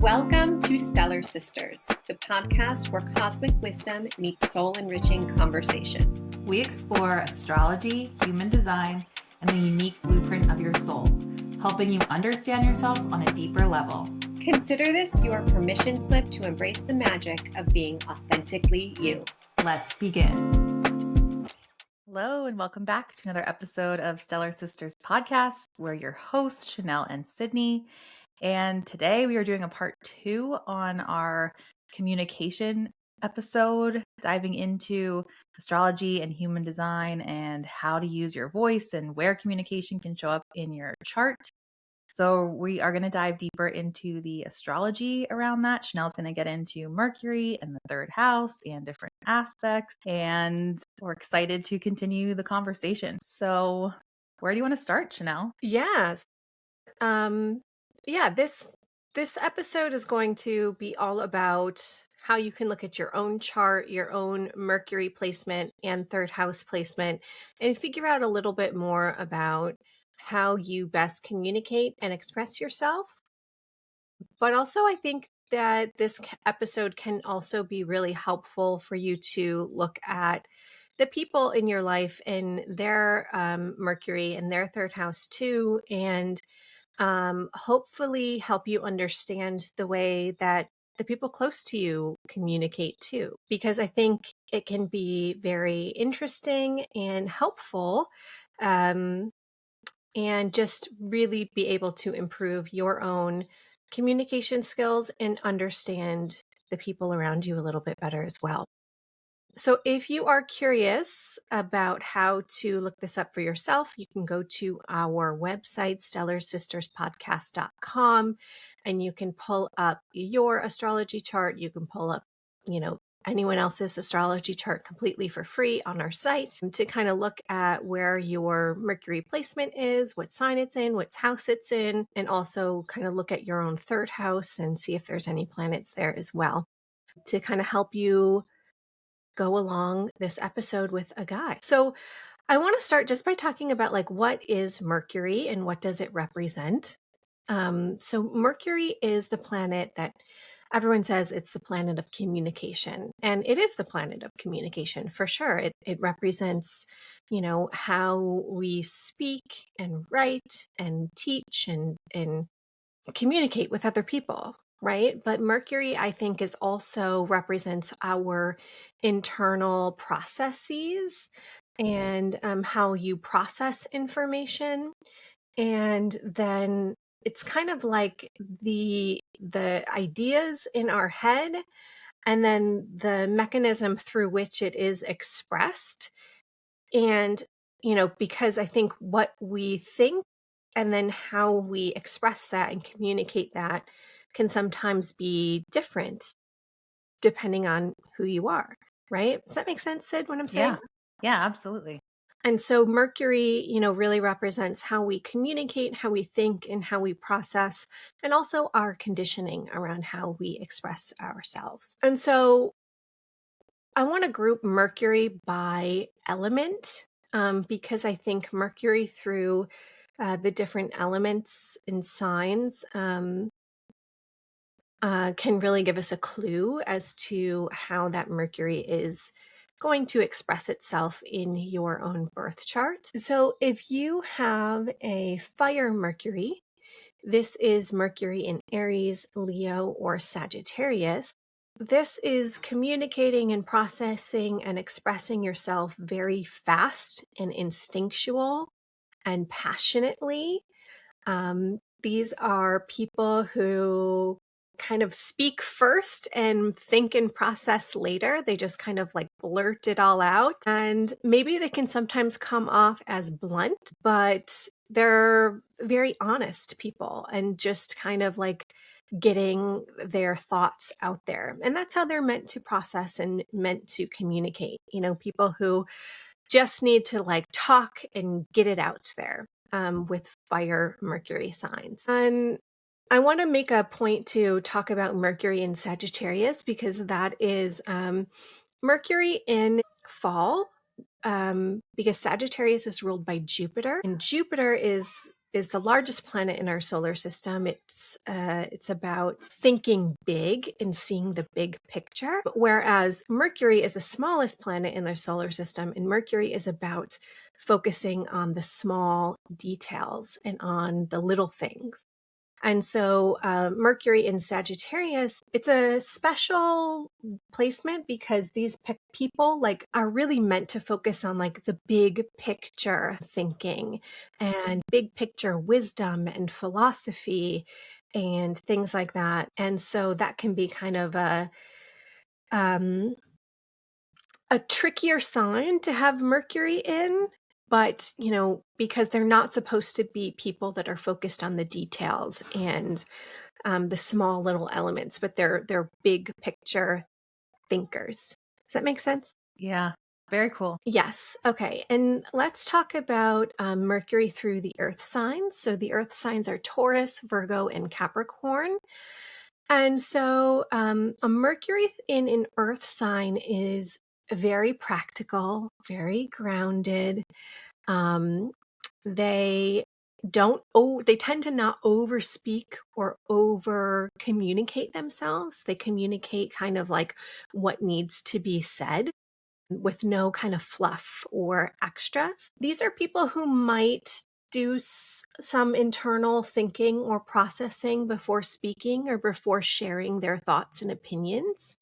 Welcome to Stellar Sisters, the podcast where cosmic wisdom meets soul-enriching conversation. We explore astrology, human design, and the unique blueprint of your soul, helping you understand yourself on a deeper level. Consider this your permission slip to embrace the magic of being authentically you. Let's begin. Hello, and welcome back to another episode of Stellar Sisters podcast. We're your hosts, Chanel and Sydney. And today we are doing a part 2 on our communication episode, diving into astrology and human design and how to use your voice and where communication can show up in your chart. So we are going to dive deeper into the astrology around that. Chanel's going to get into Mercury and the third house and different aspects. And we're excited to continue the conversation. So where do you want to start, Chanel? Yes. This episode is going to be all about how you can look at your own chart, your own Mercury placement and third house placement, and figure out a little bit more about how you best communicate and express yourself. But also, I think that this episode can also be really helpful for you to look at the people in your life and their Mercury and their third house too, and hopefully help you understand the way that the people close to you communicate too, because I think it can be very interesting and helpful, and just really be able to improve your own communication skills and understand the people around you a little bit better as well. So if you are curious about how to look this up for yourself, you can go to our website, stellarsisterspodcast.com, and you can pull up your astrology chart. You can pull up, anyone else's astrology chart completely for free on our site to kind of look at where your Mercury placement is, what sign it's in, what house it's in, and also kind of look at your own third house and see if there's any planets there as well to kind of help you go along this episode with a guide. So I want to start just by talking about what is Mercury and what does it represent. So Mercury is the planet that everyone says it's the planet of communication, and it is the planet of communication for sure. It represents, how we speak and write and teach and communicate with other people. Right. But Mercury, I think, is also represents our internal processes and how you process information. And then it's kind of like the ideas in our head and then the mechanism through which it is expressed. And, because I think what we think and then how we express that and communicate that can sometimes be different depending on who you are, right? Does that make sense, Sid, what I'm saying? Yeah, absolutely. And so Mercury, really represents how we communicate, how we think, and how we process, and also our conditioning around how we express ourselves. And so I want to group Mercury by element, because I think Mercury through the different elements and signs can really give us a clue as to how that Mercury is going to express itself in your own birth chart. So if you have a fire Mercury, this is Mercury in Aries, Leo, or Sagittarius. This is communicating and processing and expressing yourself very fast and instinctual and passionately. These are people who kind of speak first and think and process later. They just kind of blurt it all out. And maybe they can sometimes come off as blunt, but they're very honest people and just kind of getting their thoughts out there. And that's how they're meant to process and meant to communicate. People who just need to talk and get it out there. With fire Mercury signs. And I want to make a point to talk about Mercury in Sagittarius because that is Mercury in fall, because Sagittarius is ruled by Jupiter, and Jupiter is is the largest planet in our solar system. It's about thinking big and seeing the big picture, whereas Mercury is the smallest planet in the solar system, and Mercury is about focusing on the small details and on the little things. And so Mercury in Sagittarius, it's a special placement because these people like are really meant to focus on like the big picture thinking and big picture wisdom and philosophy and things like that. And so that can be kind of um, a trickier sign to have Mercury in, but because they're not supposed to be people that are focused on the details and the small little elements, but they're big picture thinkers. Does that make sense? Yeah, very cool. Yes. Okay. And let's talk about Mercury through the Earth signs. So the Earth signs are Taurus, Virgo, and Capricorn. And so a Mercury in an Earth sign is very practical, very grounded. They they tend to not overspeak or over communicate themselves. They communicate kind of like what needs to be said with no kind of fluff or extras. These are people who might do some internal thinking or processing before speaking or before sharing their thoughts and opinions.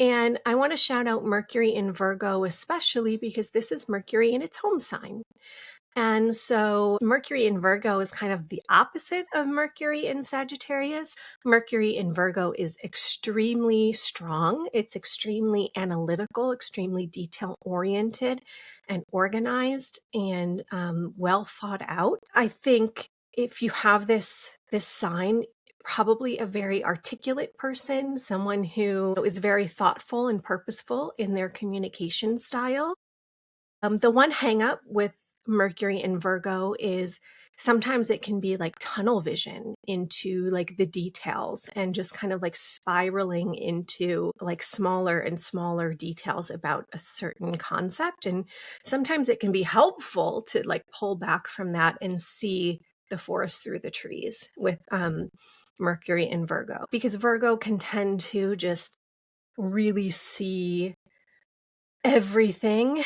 And I want to shout out Mercury in Virgo, especially because this is Mercury in its home sign. And so Mercury in Virgo is kind of the opposite of Mercury in Sagittarius. Mercury in Virgo is extremely strong. It's extremely analytical, extremely detail oriented and organized and well thought out. I think if you have this sign, probably a very articulate person, someone who is very thoughtful and purposeful in their communication style. The one hang up with Mercury in Virgo is sometimes it can be like tunnel vision into like the details and just kind of like spiraling into like smaller and smaller details about a certain concept. And sometimes it can be helpful to like pull back from that and see the forest through the trees with Mercury in Virgo, because Virgo can tend to just really see everything,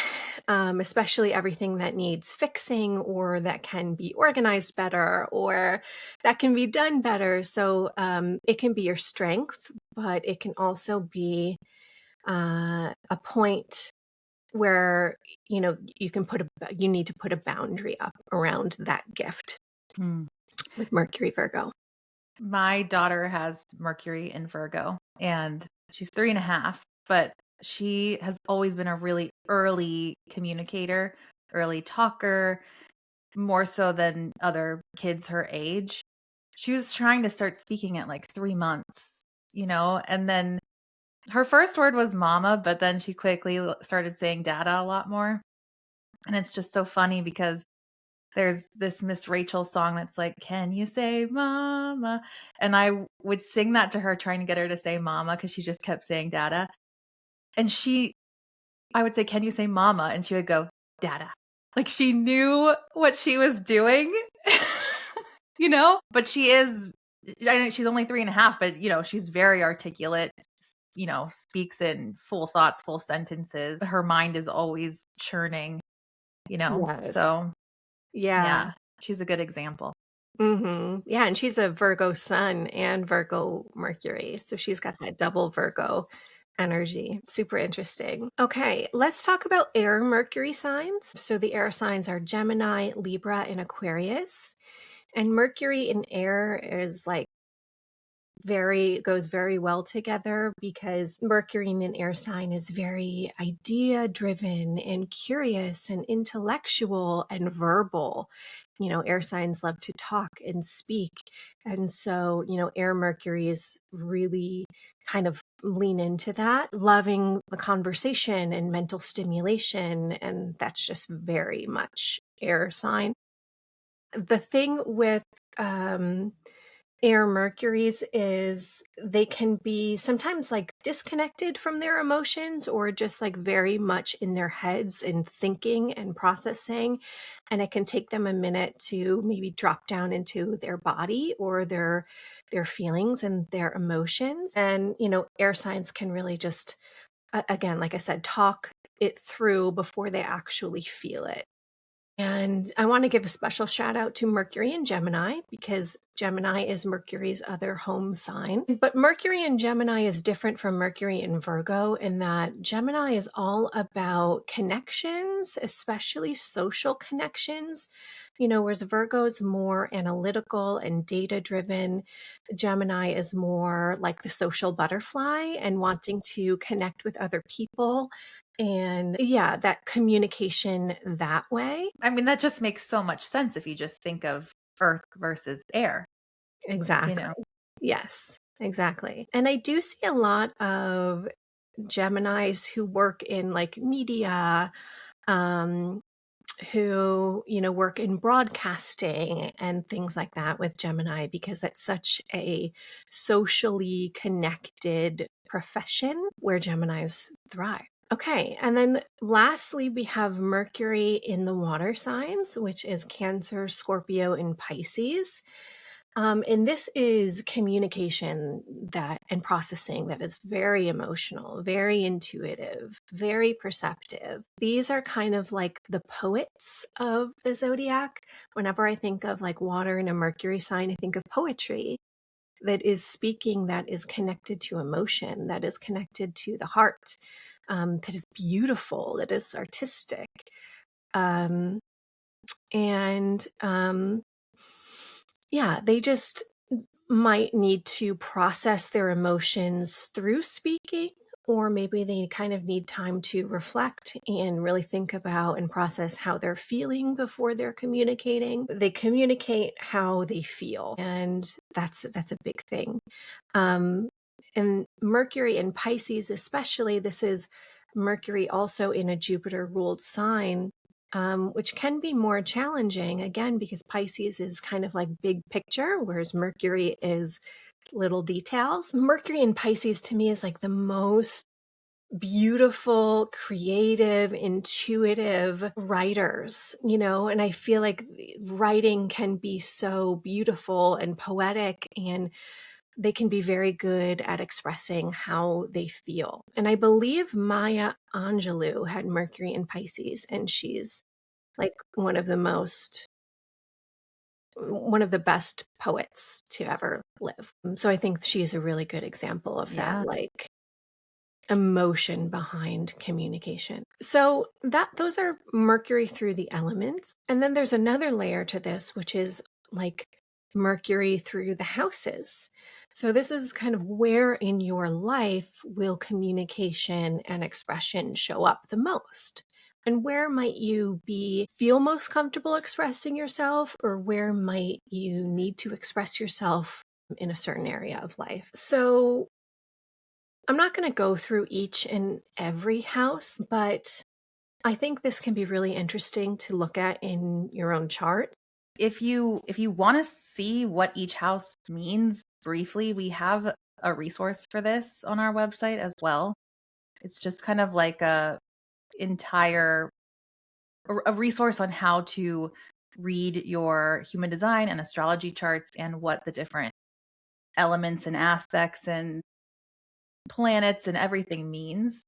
especially everything that needs fixing or that can be organized better or that can be done better. So it can be your strength, but it can also be a point where you need to put a boundary up around that gift with Mercury Virgo. My daughter has Mercury in Virgo and she's 3.5, but she has always been a really early communicator, early talker, more so than other kids her age. She was trying to start speaking at like 3 months, and then her first word was mama, but then she quickly started saying dada a lot more. And it's just so funny because there's this Miss Rachel song that's like, can you say mama? And I would sing that to her, trying to get her to say mama because she just kept saying dada. And I would say, can you say mama? And she would go, dada. Like she knew what she was doing, But she is, I know she's only 3.5, but, she's very articulate, speaks in full thoughts, full sentences. Her mind is always churning, Yes. So Yeah. She's a good example. Yeah, and she's a Virgo sun and Virgo Mercury. So she's got that double Virgo energy. Super interesting. Okay, let's talk about air Mercury signs. So the air signs are Gemini, Libra, and Aquarius. And Mercury in air is like goes very well together because Mercury in an air sign is very idea driven and curious and intellectual and verbal. Air signs love to talk and speak. And so, air Mercuries really kind of lean into that, loving the conversation and mental stimulation. And that's just very much air sign. The thing with air Mercuries is they can be sometimes like disconnected from their emotions or just like very much in their heads and thinking and processing. And it can take them a minute to maybe drop down into their body or their feelings and their emotions. And, air signs can really just, again, like I said, talk it through before they actually feel it. And I want to give a special shout out to Mercury and Gemini because Gemini is Mercury's other home sign. But Mercury in Gemini is different from Mercury in Virgo in that Gemini is all about connections, especially social connections. Whereas Virgo is more analytical and data driven. Gemini is more like the social butterfly and wanting to connect with other people. And yeah, that communication that way. I mean, that just makes so much sense if you just think of earth versus air. Exactly. Yes, exactly. And I do see a lot of Geminis who work in like media, who, work in broadcasting and things like that with Gemini because that's such a socially connected profession where Geminis thrive. Okay, and then lastly, we have Mercury in the water signs, which is Cancer, Scorpio, and Pisces. And this is communication and processing that is very emotional, very intuitive, very perceptive. These are kind of like the poets of the zodiac. Whenever I think of like water in a Mercury sign, I think of poetry that is speaking, that is connected to emotion, that is connected to the heart, that is beautiful, that is artistic. Yeah, they just might need to process their emotions through speaking, or maybe they kind of need time to reflect and really think about and process how they're feeling before they're communicating. They communicate how they feel, and that's a big thing. And Mercury in Pisces, especially, this is Mercury also in a Jupiter ruled sign, which can be more challenging, again, because Pisces is kind of like big picture, whereas Mercury is little details. Mercury in Pisces to me is like the most beautiful, creative, intuitive writers, and I feel like writing can be so beautiful and poetic, and they can be very good at expressing how they feel. And I believe Maya Angelou had Mercury in Pisces, and she's like one of the best poets to ever live. So I think she's a really good example of that, like emotion behind communication. So those are Mercury through the elements. And then there's another layer to this, which is like Mercury through the houses. So this is kind of where in your life will communication and expression show up the most. And where might you feel most comfortable expressing yourself, or where might you need to express yourself in a certain area of life? So I'm not going to go through each and every house, but I think this can be really interesting to look at in your own chart. If you want to see what each house means briefly, we have a resource for this on our website as well. It's just kind of like a resource on how to read your human design and astrology charts and what the different elements and aspects and planets and everything means.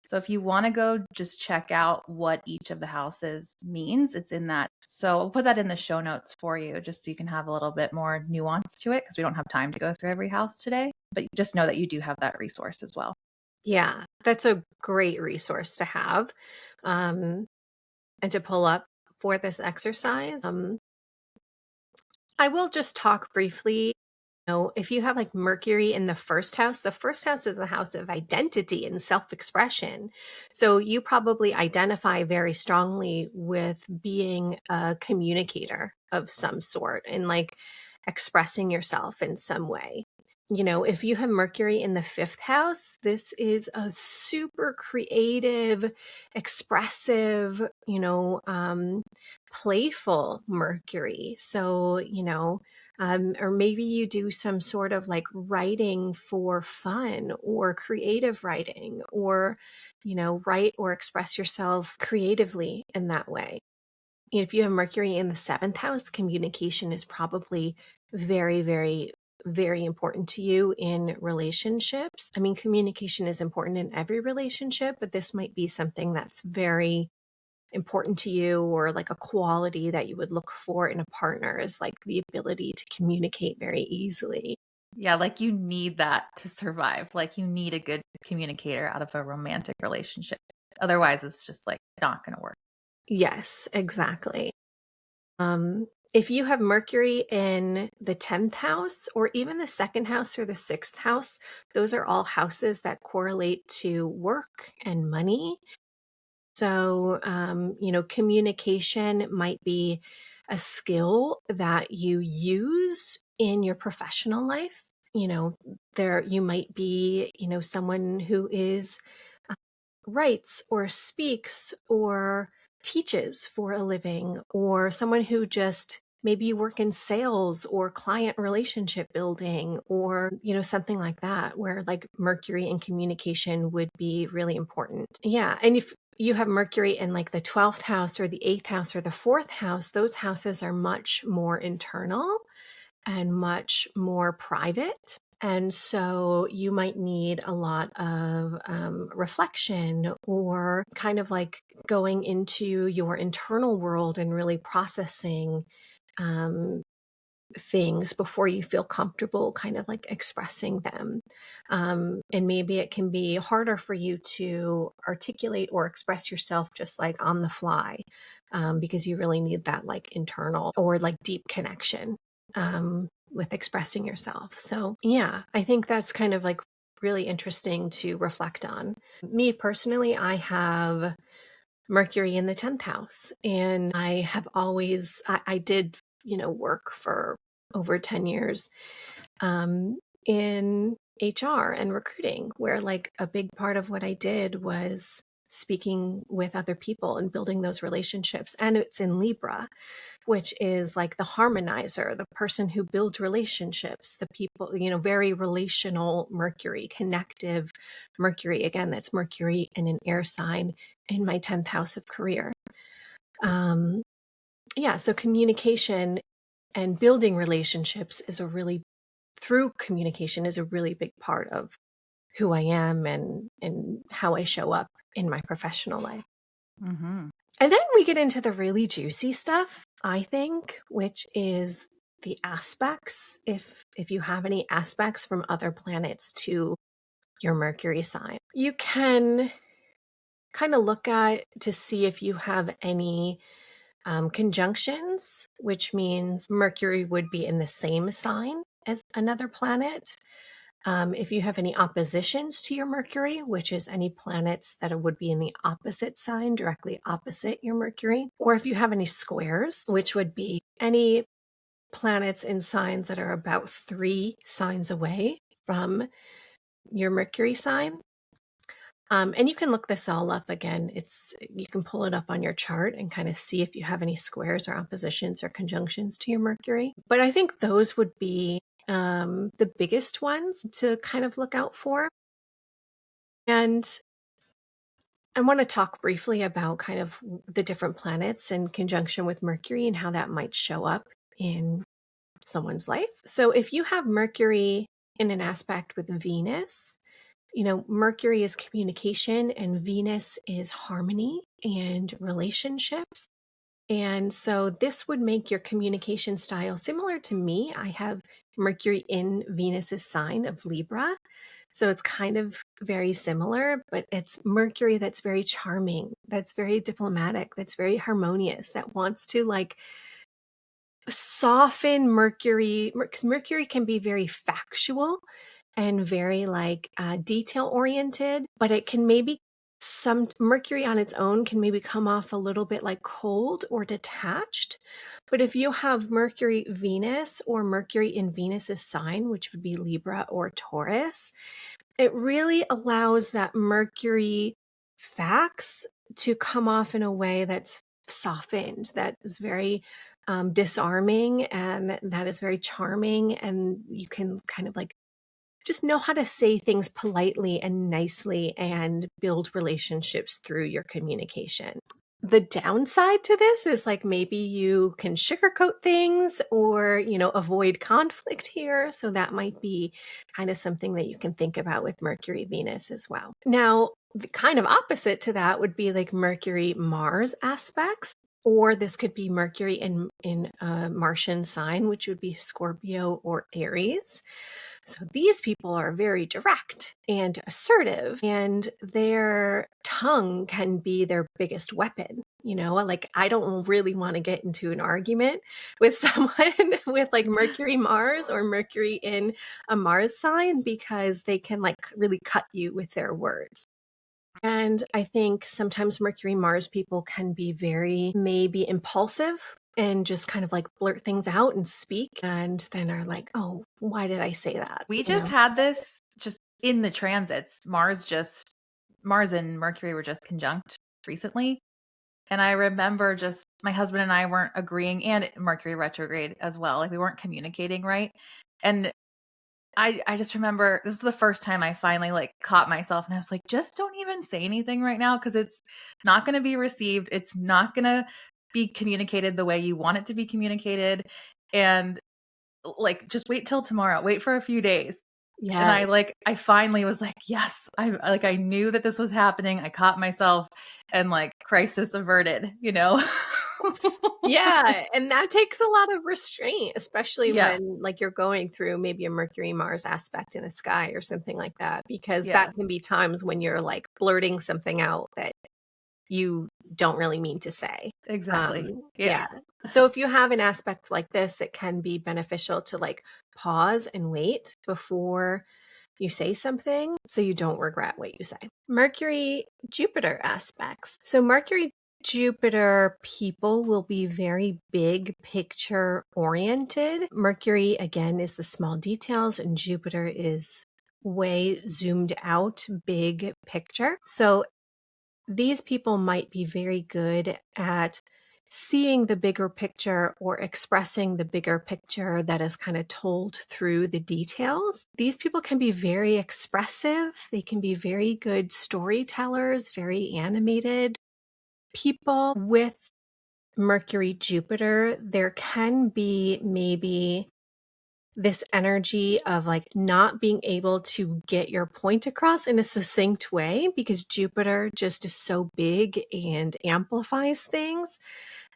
So if you want to go just check out what each of the houses means, it's in that. So I'll put that in the show notes for you just so you can have a little bit more nuance to it because we don't have time to go through every house today. But just know that you do have that resource as well. Yeah, that's a great resource to have and to pull up for this exercise. I will just talk briefly. If you have like Mercury in the first house is the house of identity and self-expression. So you probably identify very strongly with being a communicator of some sort and like expressing yourself in some way. If you have Mercury in the fifth house, this is a super creative, expressive, playful Mercury. So, Or maybe you do some sort of like writing for fun or creative writing, or, write or express yourself creatively in that way. If you have Mercury in the seventh house, communication is probably very, very, very important to you in relationships. I mean, communication is important in every relationship, but this might be something that's very important to you, or like a quality that you would look for in a partner, is like the ability to communicate very easily. Yeah, like you need that to survive. Like you need a good communicator out of a romantic relationship. Otherwise, it's just like not going to work. Yes, exactly. If you have Mercury in the 10th house, or even the second house or the sixth house, those are all houses that correlate to work and money. So, communication might be a skill that you use in your professional life. You might be, someone who is writes or speaks or teaches for a living, or someone who just maybe you work in sales or client relationship building, or something like that, where like Mercury and communication would be really important. Yeah. And if you have Mercury in like the 12th house or the 8th house or the 4th house, those houses are much more internal and much more private. And so you might need a lot of reflection, or kind of like going into your internal world and really processing things before you feel comfortable kind of like expressing them. And maybe it can be harder for you to articulate or express yourself just like on the fly, because you really need that like internal or like deep connection with expressing yourself. So, yeah, I think that's kind of like really interesting to reflect on. Me personally, I have Mercury in the 10th house, and I have always, I did, work for over 10 years in HR and recruiting, where like a big part of what I did was speaking with other people and building those relationships. And it's in Libra, which is like the harmonizer, the person who builds relationships, the people, very relational Mercury, connective Mercury. Again, that's Mercury in an air sign in my 10th house of career. Yeah, so communication and building relationships through communication is a really big part of who I am and how I show up in my professional life. Mm-hmm. And then we get into the really juicy stuff, I think, which is the aspects. If you have any aspects from other planets to your Mercury sign, you can kind of look at to see if you have any conjunctions, which means Mercury would be in the same sign as another planet. If you have any oppositions to your Mercury, which is any planets that would be in the opposite sign, directly opposite your Mercury, or if you have any squares, which would be any planets in signs that are about 3 signs away from your Mercury sign. And you can look this all up again. You can pull it up on your chart and kind of see if you have any squares or oppositions or conjunctions to your Mercury. But I think those would be the biggest ones to kind of look out for. And I want to talk briefly about kind of the different planets in conjunction with Mercury and how that might show up in someone's life. So if you have Mercury in an aspect with Venus, Mercury is communication and Venus is harmony and relationships. And so this would make your communication style similar to me. I have Mercury in Venus's sign of Libra. So it's kind of very similar, but it's Mercury that's very charming, that's very diplomatic, that's very harmonious, that wants to like soften Mercury, because Mercury can be very factual and very like detail oriented, but it can maybe some Mercury on its own can maybe come off a little bit like cold or detached. But if you have Mercury Venus or Mercury in Venus's sign, which would be Libra or Taurus, it really allows that Mercury facts to come off in a way that's softened, that is very disarming, and that is very charming. And you can kind of like just know how to say things politely and nicely and build relationships through your communication. The downside to this is like maybe you can sugarcoat things or, avoid conflict here. So that might be kind of something that you can think about with Mercury Venus as well. Now, the kind of opposite to that would be like Mercury Mars aspects. Or this could be Mercury in a Martian sign, which would be Scorpio or Aries. So these people are very direct and assertive, and their tongue can be their biggest weapon. Like I don't really want to get into an argument with someone with like Mercury Mars or Mercury in a Mars sign because they can like really cut you with their words. And I think sometimes Mercury Mars people can be very maybe impulsive and just kind of like blurt things out and speak and then are like, oh, why did I say that? We just had this just in the transits. Mars and Mercury were just conjunct recently. And I remember just my husband and I weren't agreeing, and Mercury retrograde as well. Like we weren't communicating right. And I just remember this is the first time I finally like caught myself and I was like, just don't even say anything right now because it's not going to be received. It's not going to be communicated the way you want it to be communicated. And like, just wait till tomorrow, wait for a few days. And Yeah. I finally was like, yes, I knew that this was happening. I caught myself and like crisis averted, Yeah, and that takes a lot of restraint, especially Yeah. when like you're going through maybe a Mercury Mars aspect in the sky or something like that, because Yeah. that can be times when you're like blurting something out that you don't really mean to say. Exactly. Yeah. So if you have an aspect like this, it can be beneficial to like pause and wait before you say something so you don't regret what you say. Mercury Jupiter aspects. So Mercury Jupiter people will be very big picture oriented. Mercury, again, is the small details, and Jupiter is way zoomed out, big picture. So these people might be very good at seeing the bigger picture or expressing the bigger picture that is kind of told through the details. These people can be very expressive. They can be very good storytellers, very animated. People with Mercury, Jupiter, there can be maybe this energy of like not being able to get your point across in a succinct way because Jupiter just is so big and amplifies things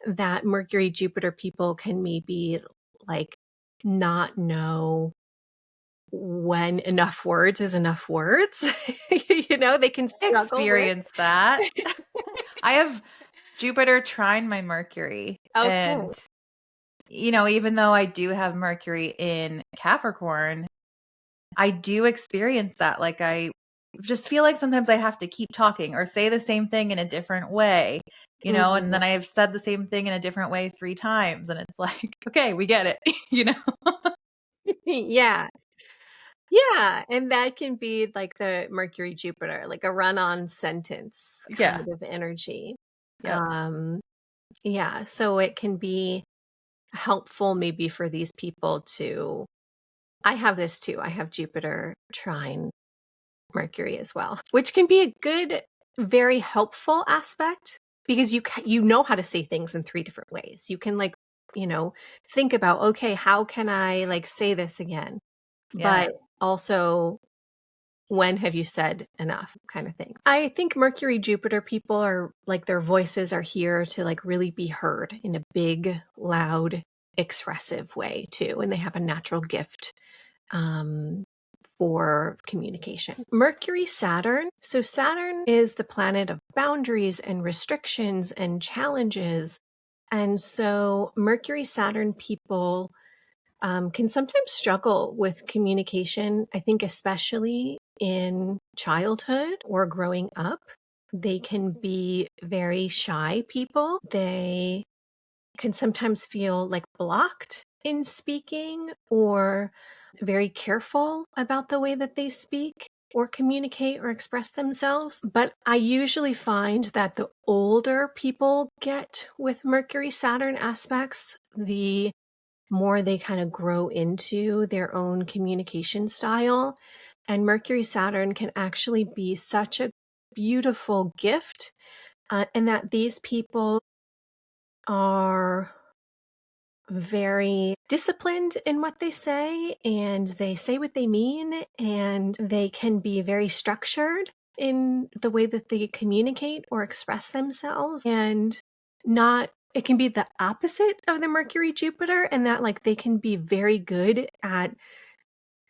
that Mercury Jupiter people can maybe like not know when enough words is enough words. They can struggle with. Experience that. I have Jupiter trine my Mercury. Okay. And, even though I do have Mercury in Capricorn, I do experience that. Like, I just feel like sometimes I have to keep talking or say the same thing in a different way, and then I have said the same thing in a different way 3 times. And it's like, okay, we get it, Yeah. Yeah, and that can be like the Mercury Jupiter, like a run-on sentence Yeah. kind of energy. Yep. Yeah, so it can be helpful maybe for these people to I have this too. I have Jupiter trine Mercury as well, which can be a good, very helpful aspect because you know how to say things in 3 different ways. You can like, think about, okay, how can I like say this again? Yeah. But also when have you said enough kind of thing. I think Mercury Jupiter people are like their voices are here to like really be heard in a big, loud, expressive way too. And they have a natural gift for communication. Mercury Saturn. So Saturn is the planet of boundaries and restrictions and challenges. And so Mercury Saturn people can sometimes struggle with communication, I think, especially in childhood or growing up. They can be very shy people. They can sometimes feel like blocked in speaking or very careful about the way that they speak. or communicate or express themselves. But I usually find that the older people get with Mercury Saturn aspects, the more they kind of grow into their own communication style. And Mercury Saturn can actually be such a beautiful gift, and that these people are very disciplined in what they say, and they say what they mean, and they can be very structured in the way that they communicate or express themselves, and not it can be the opposite of the Mercury Jupiter, and that like they can be very good at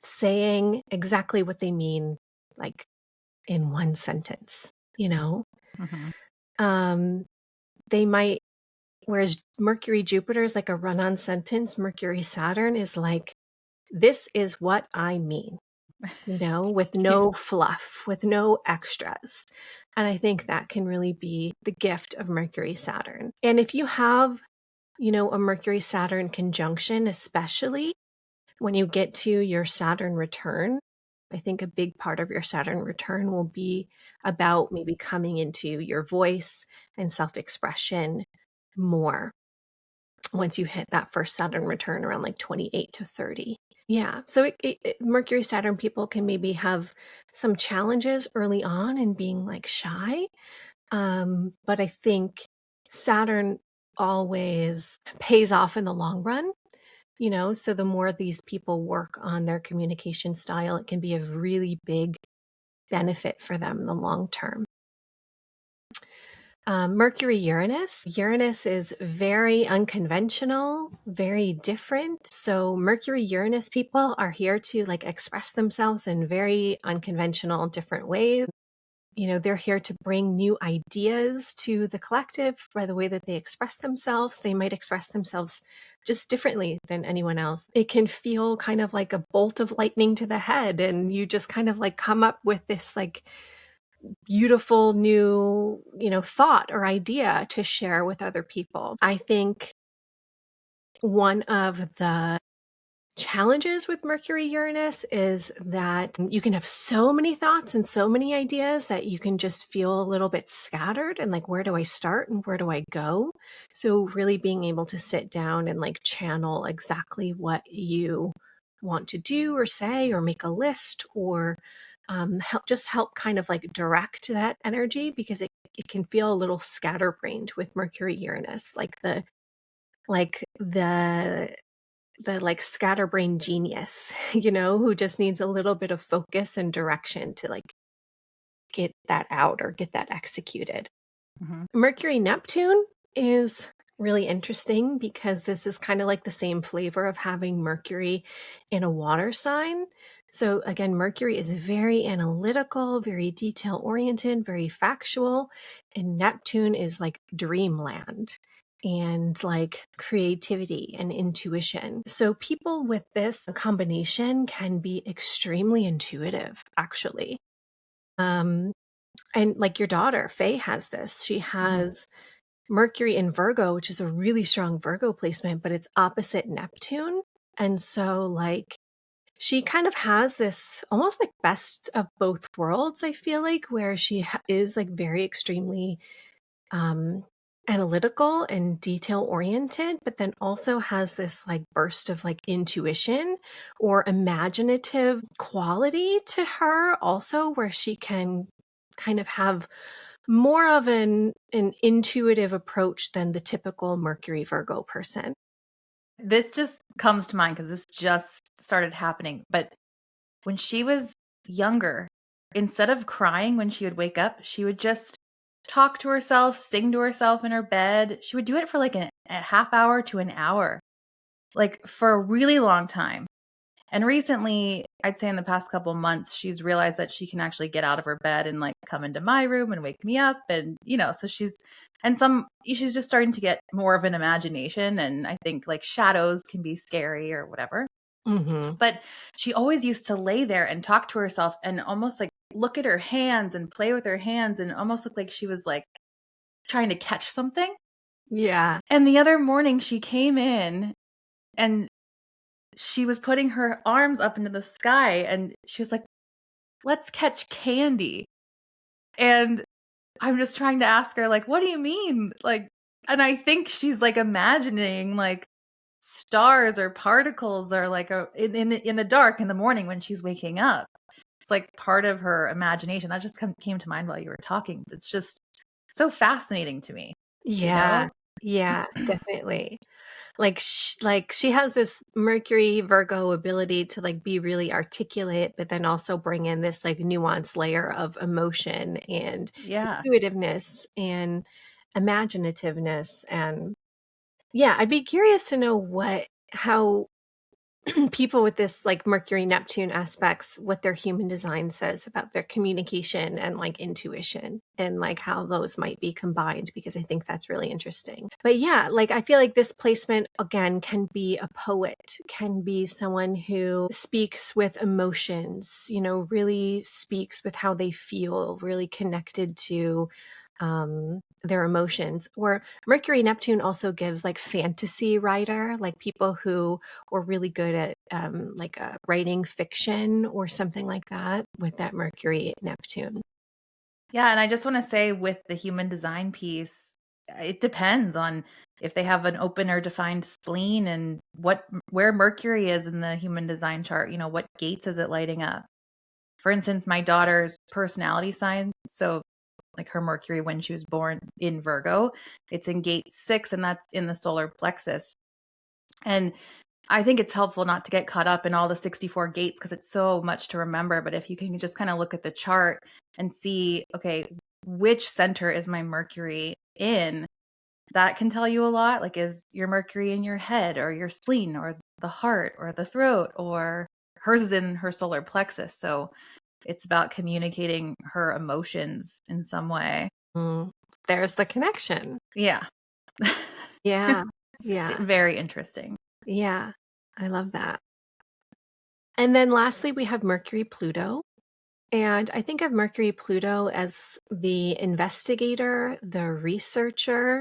saying exactly what they mean, like in one sentence, you know. Mhm. They might Whereas Mercury Jupiter is like a run on sentence, Mercury Saturn is like, this is what I mean, with Yeah. no fluff, with no extras. And I think that can really be the gift of Mercury Saturn. And if you have, a Mercury Saturn conjunction, especially when you get to your Saturn return, I think a big part of your Saturn return will be about maybe coming into your voice and self expression more once you hit that first Saturn return around like 28 to 30. Yeah. So Mercury Saturn people can maybe have some challenges early on in being like shy. But I think Saturn always pays off in the long run. So the more these people work on their communication style, it can be a really big benefit for them in the long term. Mercury Uranus. Uranus is very unconventional, very different. So Mercury Uranus people are here to like express themselves in very unconventional, different ways. They're here to bring new ideas to the collective by the way that they express themselves. They might express themselves just differently than anyone else. It can feel kind of like a bolt of lightning to the head, and you just kind of like come up with this like beautiful new, thought or idea to share with other people. I think one of the challenges with Mercury Uranus is that you can have so many thoughts and so many ideas that you can just feel a little bit scattered and like, where do I start and where do I go? So really being able to sit down and like channel exactly what you want to do or say or make a list or help kind of like direct that energy, because it can feel a little scatterbrained with Mercury Uranus, the like scatterbrain genius, who just needs a little bit of focus and direction to like get that out or get that executed. Mhm. Mercury Neptune is really interesting because this is kind of like the same flavor of having Mercury in a water sign. So again, Mercury is very analytical, very detail oriented, very factual, and Neptune is like dreamland and like creativity and intuition. So people with this combination can be extremely intuitive, actually. And like your daughter, Faye has this. She has Mercury in Virgo, which is a really strong Virgo placement, but it's opposite Neptune. And so, like, she kind of has this almost like best of both worlds, I feel like, where she is like very extremely um, analytical and detail oriented, but then also has this like burst of like intuition or imaginative quality to her, also, where she can kind of have more of an intuitive approach than the typical Mercury Virgo person. This just comes to mind because this just started happening. But when she was younger, instead of crying when she would wake up, she would just talk to herself, sing to herself in her bed. She would do it for like a half hour to an hour, like for a really long time. And recently, I'd say in the past couple months, she's realized that she can actually get out of her bed and like come into my room and wake me up. And, so she's just starting to get more of an imagination. And I think like shadows can be scary or whatever. Mm-hmm. But she always used to lay there and talk to herself and almost like look at her hands and play with her hands and almost look like she was like trying to catch something. Yeah. And the other morning she came in and she was putting her arms up into the sky and she was like, let's catch candy. And I'm just trying to ask her, like, what do you mean? Like, and I think she's like imagining like stars or particles or like in the dark in the morning when she's waking up. It's like part of her imagination. That just came to mind while you were talking. It's just so fascinating to me, you know? Yeah, definitely. Like she has this Mercury Virgo ability to like be really articulate, but then also bring in this like nuanced layer of emotion and Yeah. intuitiveness and imaginativeness. And yeah, I'd be curious to know how people with this like Mercury Neptune aspects, what their human design says about their communication and like intuition and like how those might be combined, because I think that's really interesting. But yeah, like I feel like this placement again can be a poet, can be someone who speaks with emotions, really speaks with how they feel, really connected to their emotions. Or Mercury Neptune also gives like fantasy writer, like people who were really good at writing fiction or something like that with that Mercury Neptune. Yeah. And I just want to say with the human design piece, it depends on if they have an open or defined spleen and where Mercury is in the human design chart, what gates is it lighting up? For instance, my daughter's personality sign, so like her Mercury when she was born in Virgo, it's in gate 6 and that's in the solar plexus. And I think it's helpful not to get caught up in all the 64 gates because it's so much to remember. But if you can just kind of look at the chart and see, okay, which center is my Mercury in, that can tell you a lot. Like, is your Mercury in your head or your spleen or the heart or the throat, or hers is in her solar plexus. So it's about communicating her emotions in some way. There's the connection. Yeah. Yeah. It's very interesting. Yeah. I love that. And then lastly, we have Mercury Pluto. And I think of Mercury Pluto as the investigator, the researcher,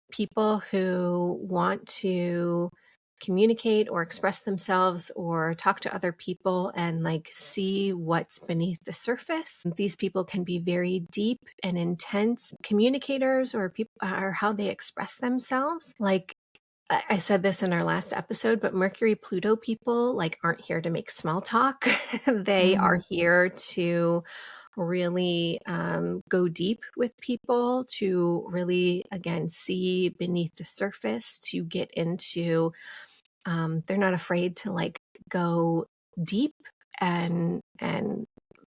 people who want to communicate or express themselves or talk to other people and like see what's beneath the surface. These people can be very deep and intense communicators, or people are how they express themselves. Like I said this in our last episode, but Mercury Pluto people like aren't here to make small talk. They are here to really go deep with people, to really again see beneath the surface, to get into they're not afraid to like go deep and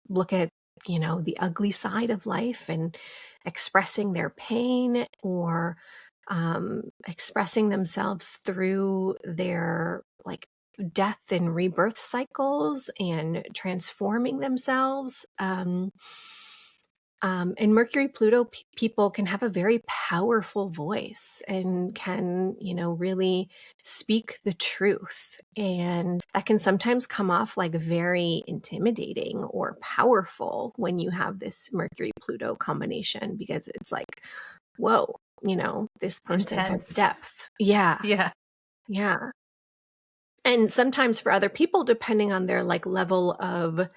look at the ugly side of life and expressing their pain, or expressing themselves through their like death and rebirth cycles and transforming themselves. And Mercury Pluto people can have a very powerful voice and can, really speak the truth. And that can sometimes come off like very intimidating or powerful when you have this Mercury Pluto combination, because it's like, whoa, this person has Intense. depth. Yeah. Yeah. Yeah. And sometimes for other people, depending on their like level of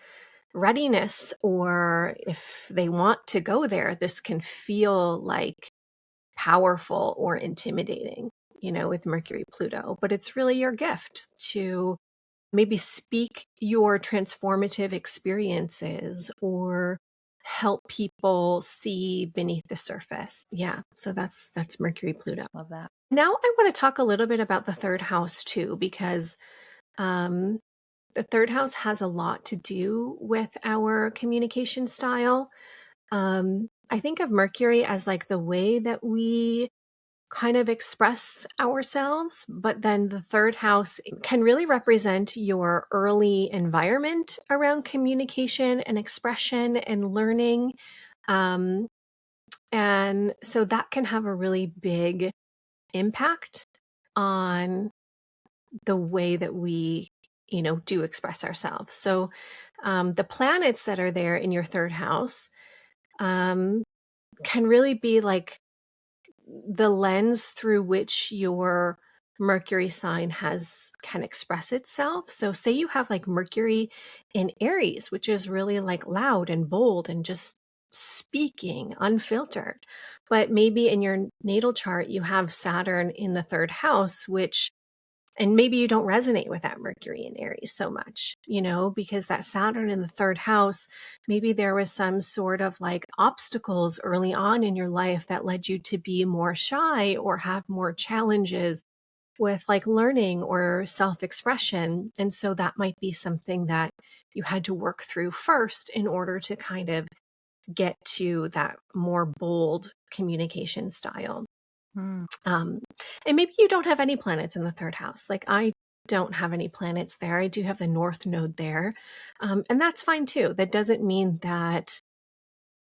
readiness, or if they want to go there, this can feel like powerful or intimidating, with Mercury Pluto. But it's really your gift to maybe speak your transformative experiences or help people see beneath the surface. Yeah. So that's Mercury Pluto. Love that. Now I want to talk a little bit about the third house too, because the third house has a lot to do with our communication style. I think of Mercury as like the way that we kind of express ourselves, but then the third house can really represent your early environment around communication and expression and learning. And so that can have a really big impact on the way that we do express ourselves. So the planets that are there in your third house can really be like the lens through which your Mercury sign can express itself. So say you have like Mercury in Aries, which is really like loud and bold and just speaking unfiltered. But maybe in your natal chart you have Saturn in the third house, and maybe you don't resonate with that Mercury in Aries so much, because that Saturn in the third house, maybe there was some sort of like obstacles early on in your life that led you to be more shy or have more challenges with like learning or self-expression. And so that might be something that you had to work through first in order to kind of get to that more bold communication style. Hmm. And maybe you don't have any planets in the third house. Like I don't have any planets there. I do have the North Node there. And that's fine too. That doesn't mean that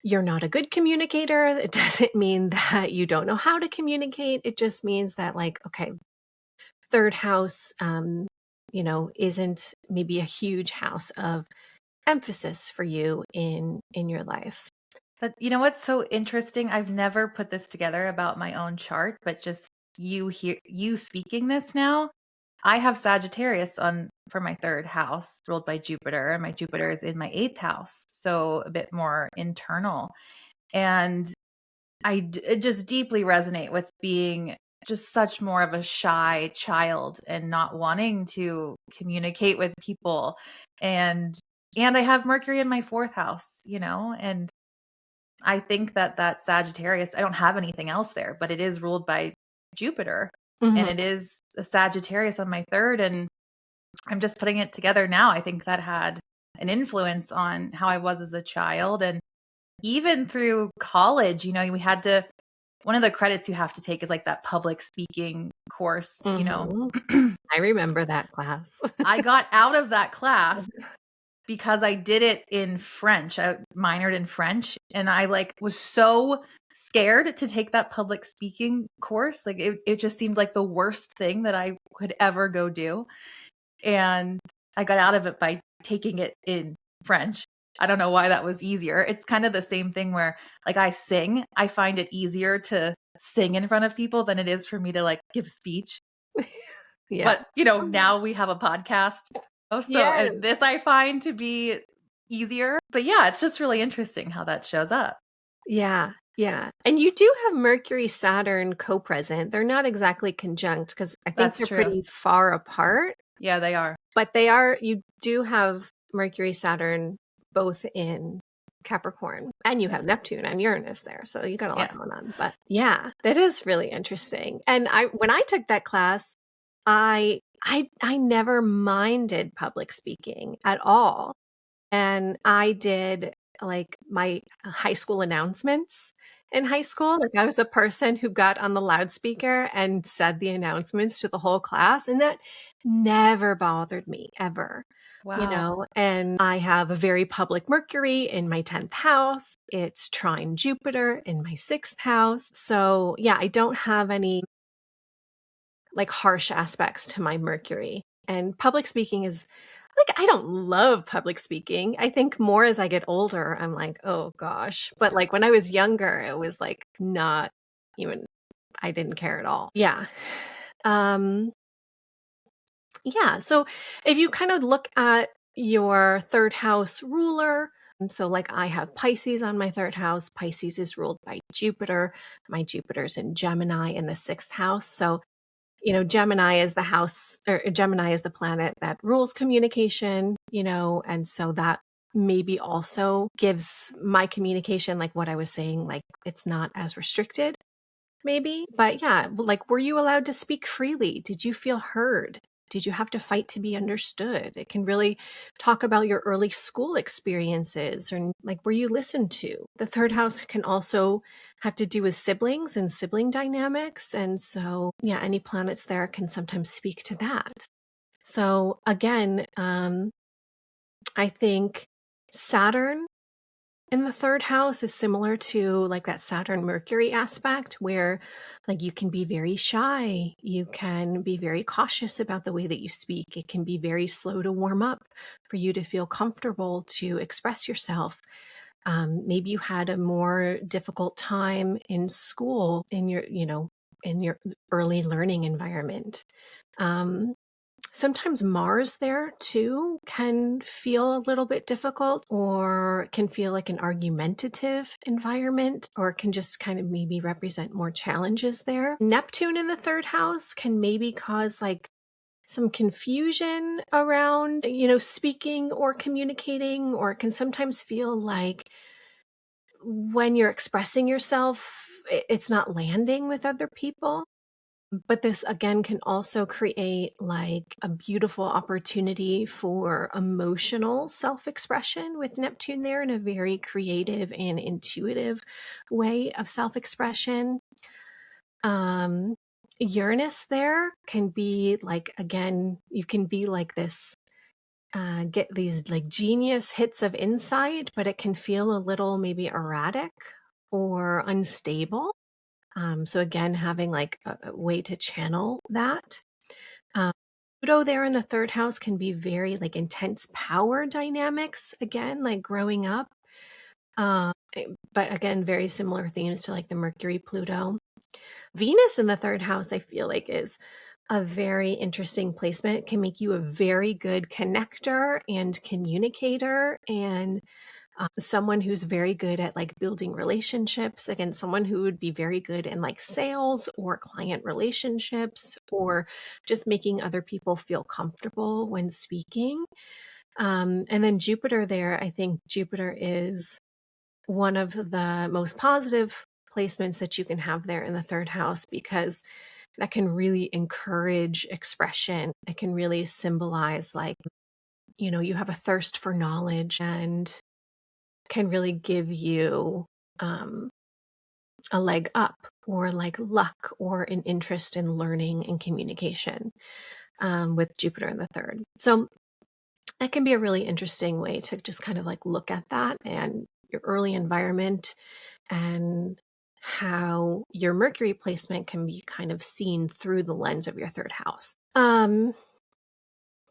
you're not a good communicator. It doesn't mean that you don't know how to communicate. It just means that like, okay, third house, isn't maybe a huge house of emphasis for you in your life. But you know what's so interesting? I've never put this together about my own chart, but just you speaking this now. I have Sagittarius on for my third house, ruled by Jupiter, and my Jupiter is in my eighth house, so a bit more internal. And just deeply resonate with being just such more of a shy child and not wanting to communicate with people. And I have Mercury in my fourth house, and I think that Sagittarius, I don't have anything else there, but it is ruled by Jupiter, and it is a Sagittarius on my third. And I'm just putting it together now. I think that had an influence on how I was as a child. And even through college, we had to, one of the credits you have to take is like that public speaking course, I remember that class. I got out of that class because I did it in French. I minored in French, and I was so scared to take that public speaking course. Like it just seemed like the worst thing that I could ever go do. And I got out of it by taking it in French. I don't know why that was easier. It's kind of the same thing where I sing. I find it easier to sing in front of people than it is for me to give speech. Yeah. But now we have a podcast. So this I find to be easier. But yeah, it's just really interesting how that shows up. Yeah. Yeah. And you do have Mercury, Saturn co-present. They're not exactly conjunct because I think That's they're true. pretty far apart. Yeah, they are. But you do have Mercury, Saturn both in Capricorn, and you have Neptune and Uranus there. So you got a lot going on. But yeah, that is really interesting. And when I took that class, I never minded public speaking at all. And I did my high school announcements in high school. Like I was the person who got on the loudspeaker and said the announcements to the whole class. And that never bothered me ever. Wow. And I have a very public Mercury in my 10th house. It's trine Jupiter in my 6th house. So yeah, I don't have any harsh aspects to my Mercury. And public speaking is I don't love public speaking. I think more as I get older, I'm like, oh gosh. But when I was younger, it was not even, I didn't care at all. Yeah. Yeah. So if you kind of look at your third house ruler, so I have Pisces on my third house. Pisces is ruled by Jupiter. My Jupiter's in Gemini in the 6th house. So Gemini is the house, or Gemini is the planet that rules communication, and so that maybe also gives my communication, what I was saying, it's not as restricted, maybe. But yeah, were you allowed to speak freely? Did you feel heard? Did you have to fight to be understood? It can really talk about your early school experiences, or were you listened to? The third house can also have to do with siblings and sibling dynamics. And so, yeah, any planets there can sometimes speak to that. So again, I think Saturn in the third house is similar to that Saturn Mercury aspect where you can be very shy. You can be very cautious about the way that you speak. It can be very slow to warm up for you to feel comfortable to express yourself. Maybe you had a more difficult time in school in your, in your early learning environment. Sometimes Mars there too can feel a little bit difficult, or can feel like an argumentative environment, or can just kind of maybe represent more challenges there. Neptune in the third house can maybe cause like some confusion around, speaking or communicating, or it can sometimes feel like when you're expressing yourself, it's not landing with other people. But this again can also create like a beautiful opportunity for emotional self expression with Neptune there, in a very creative and intuitive way of self expression. Uranus there can be like, again, you can be like this, get these like genius hits of insight, but it can feel a little maybe erratic or unstable. So again, having like a way to channel that. Um, Pluto there in the third house can be very like intense power dynamics, again, like growing up. But again, very similar themes to like the Mercury Pluto. Venus in the third house, I feel like, is a very interesting placement. It can make you a very good connector and communicator, and someone who's very good at like building relationships. Again, someone who would be very good in like sales or client relationships, or just making other people feel comfortable when speaking. And then Jupiter there, I think Jupiter is one of the most positive placements that you can have there in the third house, because that can really encourage expression. It can really symbolize like, you have a thirst for knowledge, and can really give you a leg up, or like luck, or an interest in learning and communication, with Jupiter in the third. So that can be a really interesting way to just kind of like look at that and your early environment, and how your Mercury placement can be kind of seen through the lens of your third house.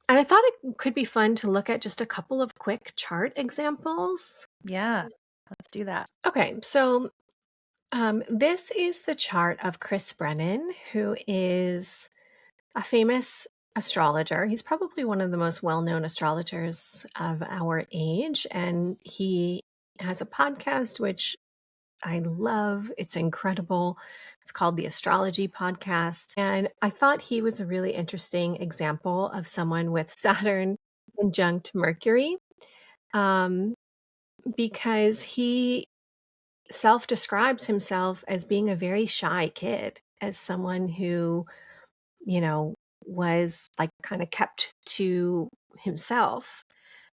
And I thought it could be fun to look at just a couple of quick chart examples. Yeah, let's do that. Okay, so this is the chart of Chris Brennan, who is a famous astrologer. He's probably one of the most well-known astrologers of our age, and he has a podcast which I love. It's incredible. It's called the Astrology Podcast. And I thought he was a really interesting example of someone with Saturn conjunct Mercury, um, because he self describes himself as being a very shy kid, as someone who, you know, was like kind of kept to himself.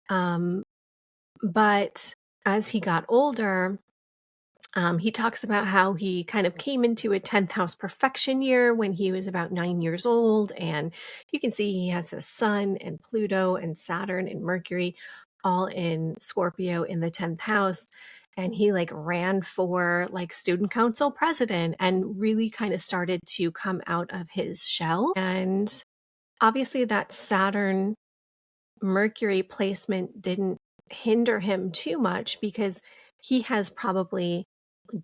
But as he got older, he talks about how he kind of came into a 10th house perfection year when he was about 9 years old. And you can see he has a Sun and Pluto and Saturn and Mercury all in Scorpio in the 10th house. And he like ran for like student council president, and really kind of started to come out of his shell. And obviously that Saturn Mercury placement didn't hinder him too much, because he has probably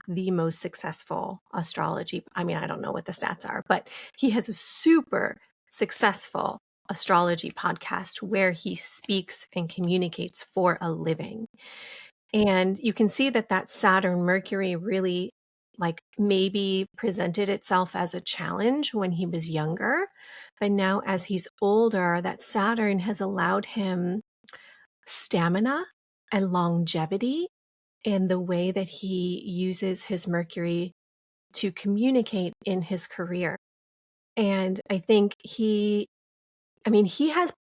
the most successful astrology. I mean, I don't know what the stats are, but he has a super successful astrology podcast where he speaks and communicates for a living. And you can see that that Saturn Mercury really like maybe presented itself as a challenge when he was younger. But now as he's older, that Saturn has allowed him stamina and longevity in the way that he uses his Mercury to communicate in his career. And I think he has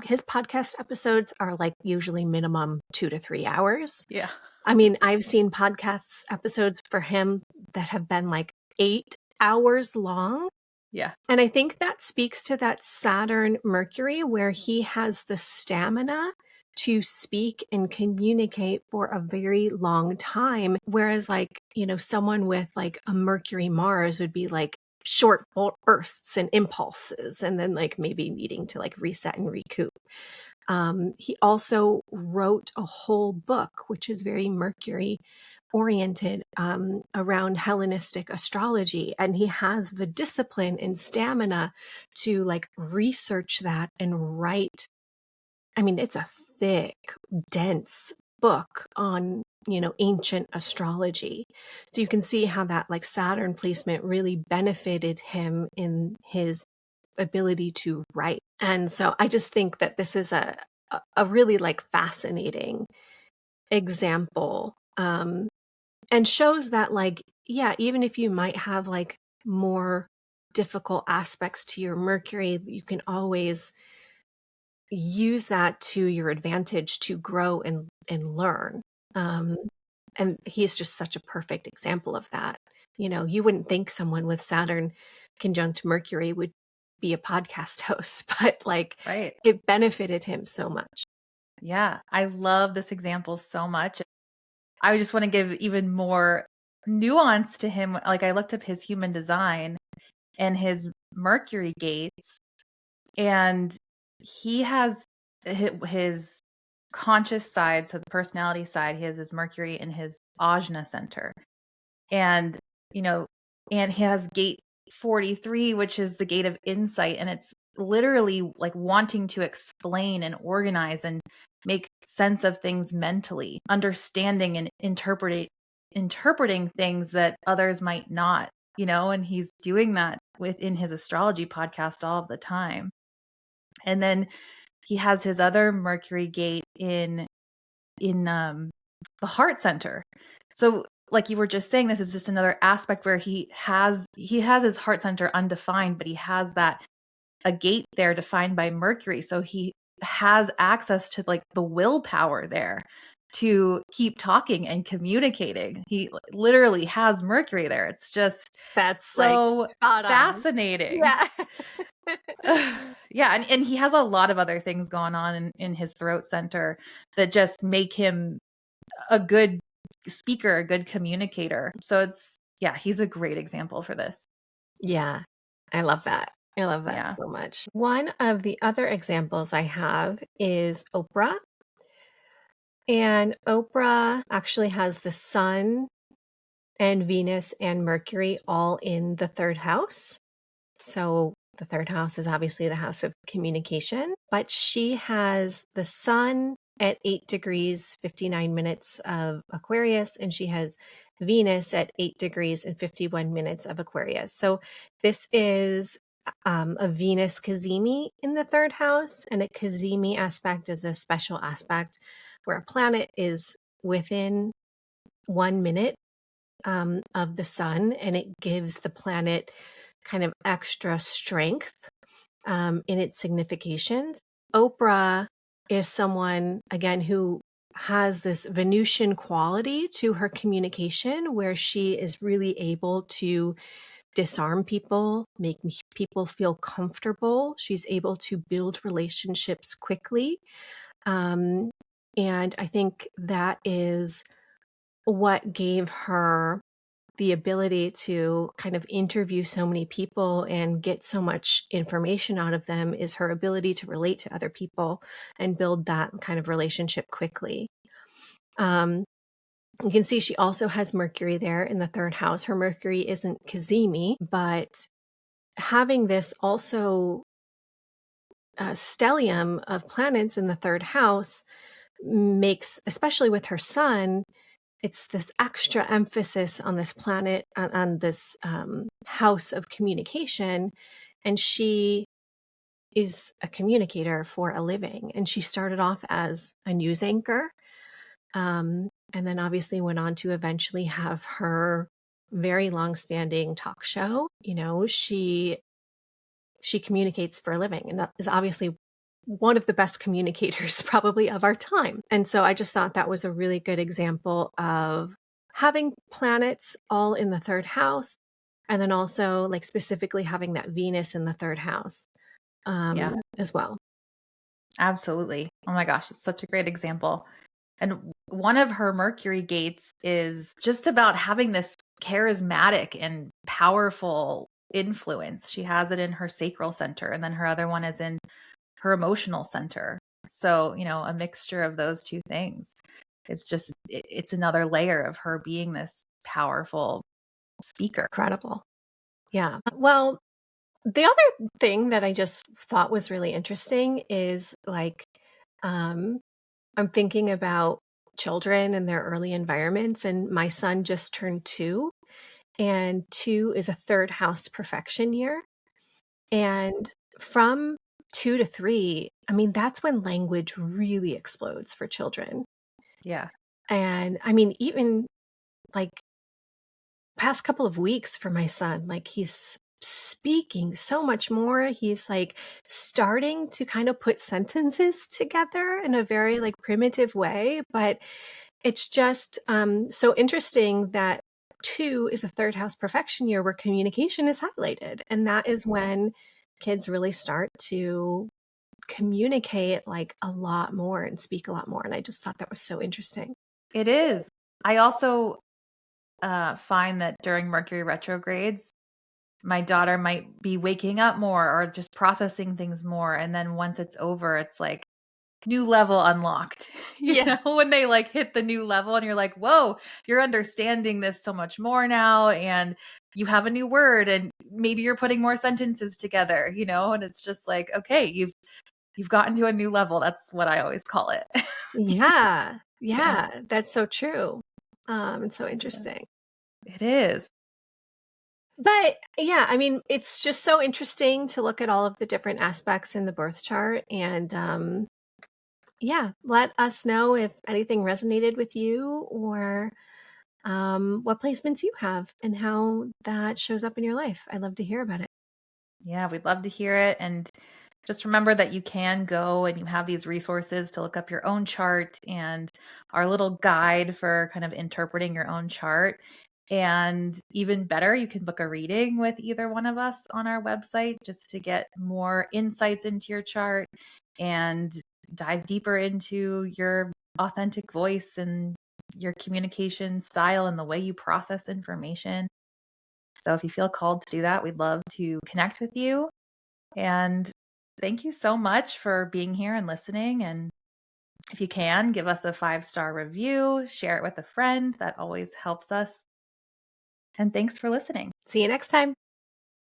his podcast episodes are like usually minimum 2 to 3 hours. Yeah. I mean, I've seen podcasts episodes for him that have been like 8 hours long. Yeah. And I think that speaks to that Saturn Mercury, where he has the stamina to speak and communicate for a very long time. Whereas like, someone with like a Mercury Mars would be like short bursts and impulses, and then like maybe needing to like reset and recoup. He also wrote a whole book, which is very Mercury, oriented around Hellenistic astrology, and he has the discipline and stamina to like research that and write. I mean, it's a thick, dense book on, ancient astrology. So you can see how that like Saturn placement really benefited him in his ability to write. And so I just think that this is a really like fascinating example, and shows that like, yeah, even if you might have like more difficult aspects to your Mercury, you can always use that to your advantage to grow and learn. And he's just such a perfect example of that. You wouldn't think someone with Saturn conjunct Mercury would be a podcast host, but like Right. it benefited him so much. Yeah. I love this example so much. I just want to give even more nuance to him. Like I looked up his human design and his Mercury gates, and he has his conscious side, so the personality side, he has his Mercury in his Ajna center. And, you know, and he has gate 43, which is the gate of insight. And it's literally like wanting to explain and organize and make sense of things mentally, understanding and interpreting things that others might not, and he's doing that within his astrology podcast all of the time. And then he has his other Mercury gate in the heart center. So like you were just saying, this is just another aspect where he has his heart center undefined, but he has a gate there defined by Mercury. So he has access to like the willpower there to keep talking and communicating. He literally has Mercury there. It's just That's like so spot on. fascinating. Yeah. Yeah. And he has a lot of other things going on in his throat center that just make him a good speaker, a good communicator. So he's a great example for this. Yeah. I love that. I love that so much. One of the other examples I have is Oprah. And Oprah actually has the Sun and Venus and Mercury all in the third house. So the third house is obviously the house of communication, but she has the Sun at 8 degrees, 59 minutes of Aquarius, and she has Venus at 8 degrees and 51 minutes of Aquarius. So this is a Venus cazimi in the third house, and a cazimi aspect is a special aspect where a planet is within 1 minute of the sun, and it gives the planet kind of extra strength in its significations. Oprah is someone, again, who has this Venusian quality to her communication where she is really able to disarm people, make people feel comfortable. She's able to build relationships quickly. And I think that is what gave her the ability to kind of interview so many people and get so much information out of them is her ability to relate to other people and build that kind of relationship quickly. You can see she also has Mercury there in the third house. Her Mercury isn't cazimi, but having this also stellium of planets in the third house makes, especially with her sun, it's this extra emphasis on this planet, on this house of communication. And she is a communicator for a living. And she started off as a news anchor, and then obviously went on to eventually have her very long-standing talk show. She communicates for a living, and that is obviously one of the best communicators probably of our time. And so I just thought that was a really good example of having planets all in the third house, and then also like specifically having that Venus in the third house as well. Absolutely. Oh my gosh, it's such a great example. And one of her Mercury gates is just about having this charismatic and powerful influence. She has it in her sacral center, and then her other one is in her emotional center. So, a mixture of those two things. it's another layer of her being this powerful speaker. Incredible. Yeah. Well, the other thing that I just thought was really interesting is like, um, I'm thinking about children and their early environments, and my son just turned 2, and 2 is a third house perfection year. And from 2 to 3, I mean, that's when language really explodes for children. Yeah. And I mean, even like past couple of weeks for my son, like he's speaking so much more. He's like starting to kind of put sentences together in a very like primitive way, but it's just so interesting that 2 is a third house perfection year where communication is highlighted. And that is when kids really start to communicate like a lot more and speak a lot more. And I just thought that was so interesting. It is. I also find that during Mercury retrogrades, my daughter might be waking up more or just processing things more. And then once it's over, it's like new level unlocked. Yeah. When they like hit the new level and you're like, whoa, you're understanding this so much more now. And you have a new word and maybe you're putting more sentences together, and it's just like, okay, you've gotten to a new level. That's what I always call it. Yeah. Yeah. Yeah. That's so true. It's so interesting. It is. But yeah, I mean, it's just so interesting to look at all of the different aspects in the birth chart. And yeah, let us know if anything resonated with you or what placements you have and how that shows up in your life. I'd love to hear about it. Yeah, we'd love to hear it. And just remember that you can go and you have these resources to look up your own chart and our little guide for kind of interpreting your own chart. And even better, you can book a reading with either one of us on our website just to get more insights into your chart and dive deeper into your authentic voice and your communication style and the way you process information. So if you feel called to do that, we'd love to connect with you. And thank you so much for being here and listening. And if you can, give us a 5-star review, share it with a friend. That always helps us. And thanks for listening. See you next time.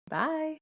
Bye.